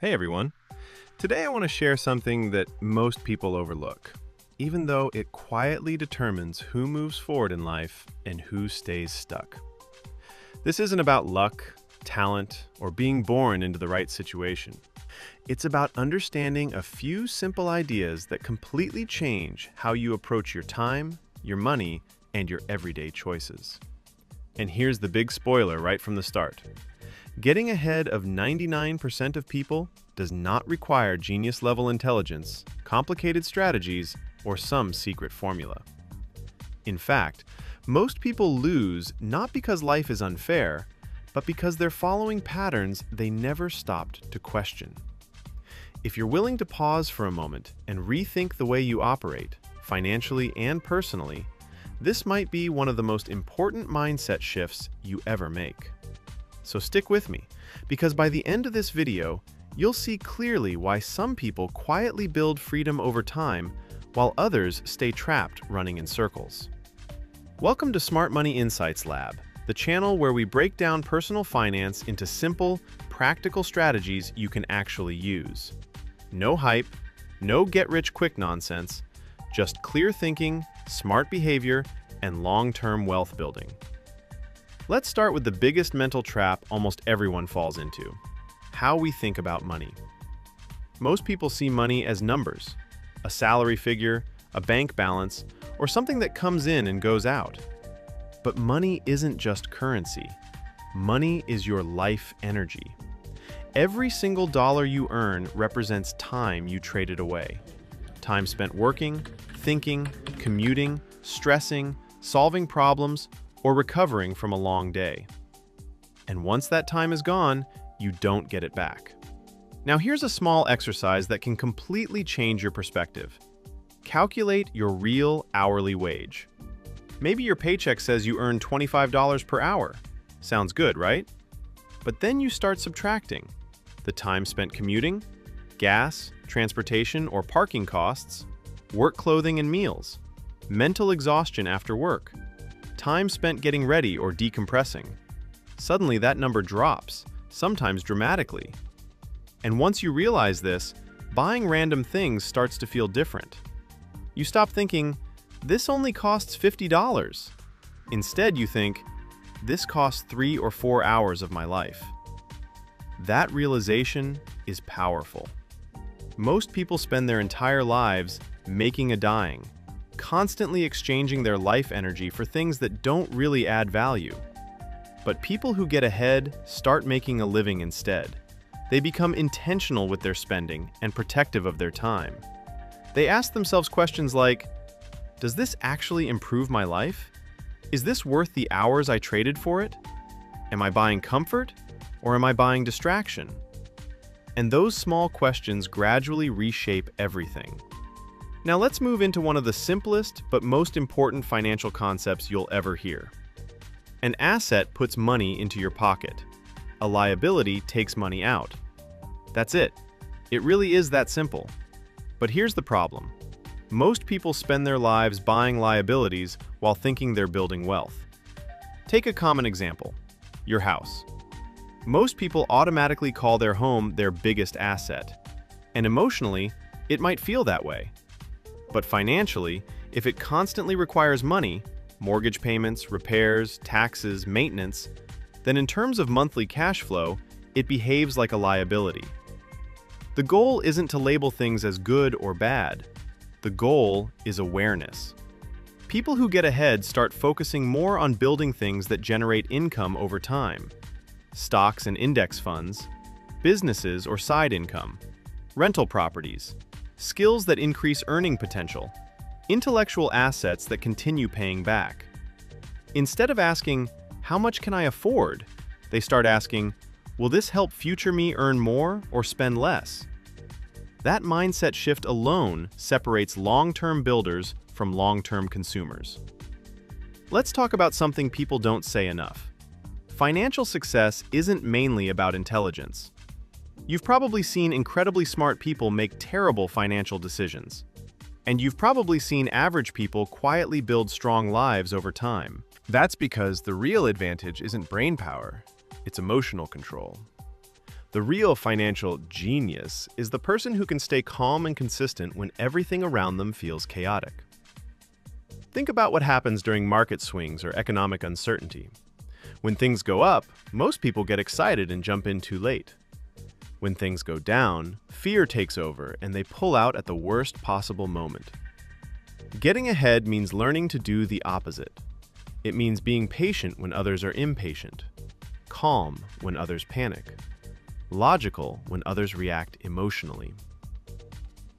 Hey everyone. Today I want to share something that most people overlook, even though it quietly determines who moves forward in life and who stays stuck. This isn't about luck, talent, or being born into the right situation. It's about understanding a few simple ideas that completely change how you approach your time, your money, and your everyday choices. And here's the big spoiler right from the start. Getting ahead of 99% of people does not require genius-level intelligence, complicated strategies, or some secret formula. In fact, most people lose not because life is unfair, but because they're following patterns they never stopped to question. If you're willing to pause for a moment and rethink the way you operate, financially and personally, this might be one of the most important mindset shifts you ever make. So stick with me, because by the end of this video, you'll see clearly why some people quietly build freedom over time while others stay trapped running in circles. Welcome to Smart Money Insights Lab, the channel where we break down personal finance into simple, practical strategies you can actually use. No hype, no get-rich-quick nonsense, just clear thinking, smart behavior, and long-term wealth building. Let's start with the biggest mental trap almost everyone falls into: how we think about money. Most people see money as numbers, a salary figure, a bank balance, or something that comes in and goes out. But money isn't just currency. Money is your life energy. Every single dollar you earn represents time you traded away. Time spent working, thinking, commuting, stressing, solving problems, or recovering from a long day. And once that time is gone, you don't get it back. Now here's a small exercise that can completely change your perspective. Calculate your real hourly wage. Maybe your paycheck says you earn $25 per hour. Sounds good, right? But then you start subtracting the time spent commuting, gas, transportation or parking costs, work clothing and meals, mental exhaustion after work, time spent getting ready or decompressing. Suddenly that number drops, sometimes dramatically. And once you realize this, buying random things starts to feel different. You stop thinking, this only costs $50. Instead, you think, this costs 3 or 4 hours of my life. That realization is powerful. Most people spend their entire lives making a dime, constantly exchanging their life energy for things that don't really add value. But people who get ahead start making a living instead. They become intentional with their spending and protective of their time. They ask themselves questions like, does this actually improve my life? Is this worth the hours I traded for it? Am I buying comfort, or am I buying distraction? And those small questions gradually reshape everything. Now let's move into one of the simplest but most important financial concepts you'll ever hear. An asset puts money into your pocket. A liability takes money out. That's it. It really is that simple. But here's the problem. Most people spend their lives buying liabilities while thinking they're building wealth. Take a common example: your house. Most people automatically call their home their biggest asset. And emotionally, it might feel that way. But financially, if it constantly requires money, mortgage payments, repairs, taxes, maintenance, then in terms of monthly cash flow, it behaves like a liability. The goal isn't to label things as good or bad. The goal is awareness. People who get ahead start focusing more on building things that generate income over time: stocks and index funds, businesses or side income, rental properties, skills that increase earning potential, intellectual assets that continue paying back. Instead of asking, how much can I afford? They start asking, will this help future me earn more or spend less? That mindset shift alone separates long-term builders from long-term consumers. Let's talk about something people don't say enough. Financial success isn't mainly about intelligence. You've probably seen incredibly smart people make terrible financial decisions. And you've probably seen average people quietly build strong lives over time. That's because the real advantage isn't brain power, it's emotional control. The real financial genius is the person who can stay calm and consistent when everything around them feels chaotic. Think about what happens during market swings or economic uncertainty. When things go up, most people get excited and jump in too late. When things go down, fear takes over and they pull out at the worst possible moment. Getting ahead means learning to do the opposite. It means being patient when others are impatient, calm when others panic, logical when others react emotionally.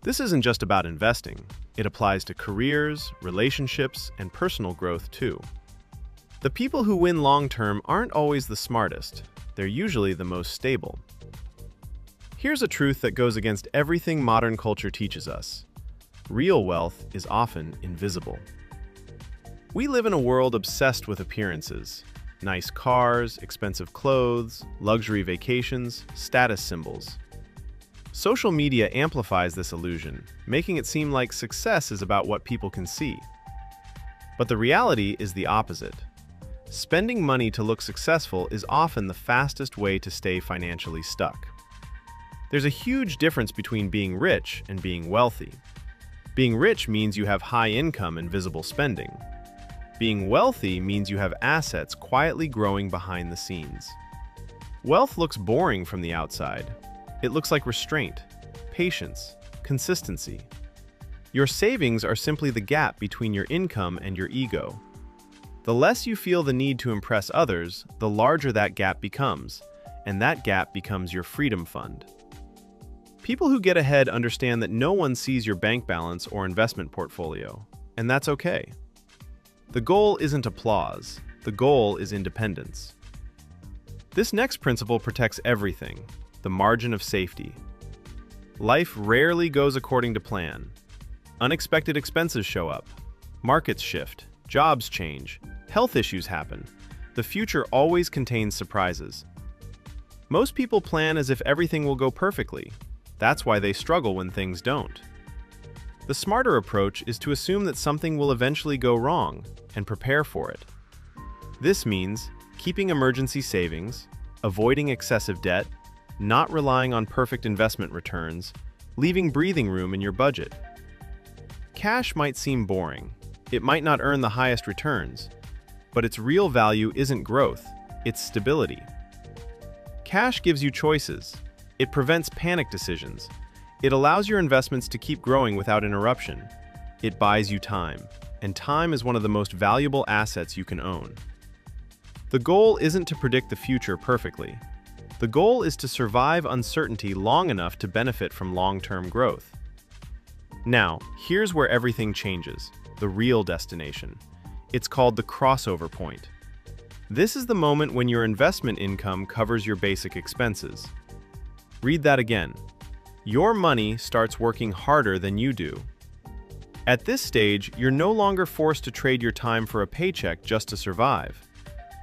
This isn't just about investing. It applies to careers, relationships, and personal growth too. The people who win long-term aren't always the smartest. They're usually the most stable. Here's a truth that goes against everything modern culture teaches us. Real wealth is often invisible. We live in a world obsessed with appearances. Nice cars, expensive clothes, luxury vacations, status symbols. Social media amplifies this illusion, making it seem like success is about what people can see. But the reality is the opposite. Spending money to look successful is often the fastest way to stay financially stuck. There's a huge difference between being rich and being wealthy. Being rich means you have high income and visible spending. Being wealthy means you have assets quietly growing behind the scenes. Wealth looks boring from the outside. It looks like restraint, patience, consistency. Your savings are simply the gap between your income and your ego. The less you feel the need to impress others, the larger that gap becomes, and that gap becomes your freedom fund. People who get ahead understand that no one sees your bank balance or investment portfolio, and that's okay. The goal isn't applause. The goal is independence. This next principle protects everything, the margin of safety. Life rarely goes according to plan. Unexpected expenses show up. Markets shift. Jobs change. Health issues happen. The future always contains surprises. Most people plan as if everything will go perfectly. That's why they struggle when things don't. The smarter approach is to assume that something will eventually go wrong and prepare for it. This means keeping emergency savings, avoiding excessive debt, not relying on perfect investment returns, leaving breathing room in your budget. Cash might seem boring. It might not earn the highest returns, but its real value isn't growth, it's stability. Cash gives you choices. It prevents panic decisions. It allows your investments to keep growing without interruption. It buys you time, and time is one of the most valuable assets you can own. The goal isn't to predict the future perfectly. The goal is to survive uncertainty long enough to benefit from long-term growth. Now, here's where everything changes, the real destination. It's called the crossover point. This is the moment when your investment income covers your basic expenses. Read that again. Your money starts working harder than you do. At this stage, you're no longer forced to trade your time for a paycheck just to survive.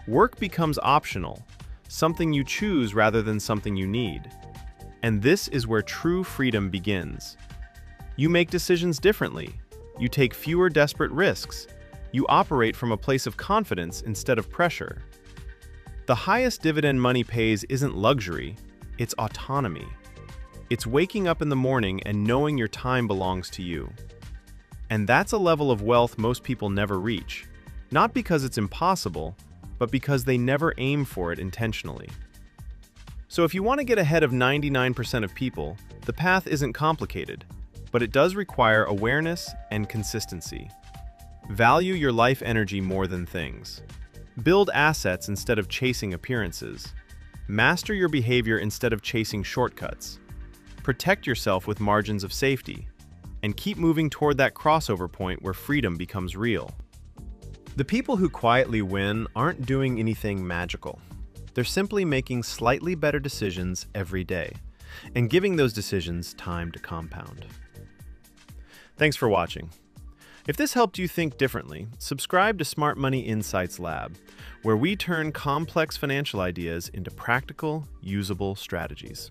Work becomes optional, something you choose rather than something you need. And this is where true freedom begins. You make decisions differently. You take fewer desperate risks. You operate from a place of confidence instead of pressure. The highest dividend money pays isn't luxury, it's autonomy. It's waking up in the morning and knowing your time belongs to you. And that's a level of wealth most people never reach, not because it's impossible, but because they never aim for it intentionally. So if you want to get ahead of 99% of people, the path isn't complicated, but it does require awareness and consistency. Value your life energy more than things. Build assets instead of chasing appearances. Master your behavior instead of chasing shortcuts. Protect yourself with margins of safety. And keep moving toward that crossover point where freedom becomes real. The people who quietly win aren't doing anything magical. They're simply making slightly better decisions every day, and giving those decisions time to compound. Thanks for watching. If this helped you think differently, subscribe to Smart Money Insights Lab, where we turn complex financial ideas into practical, usable strategies.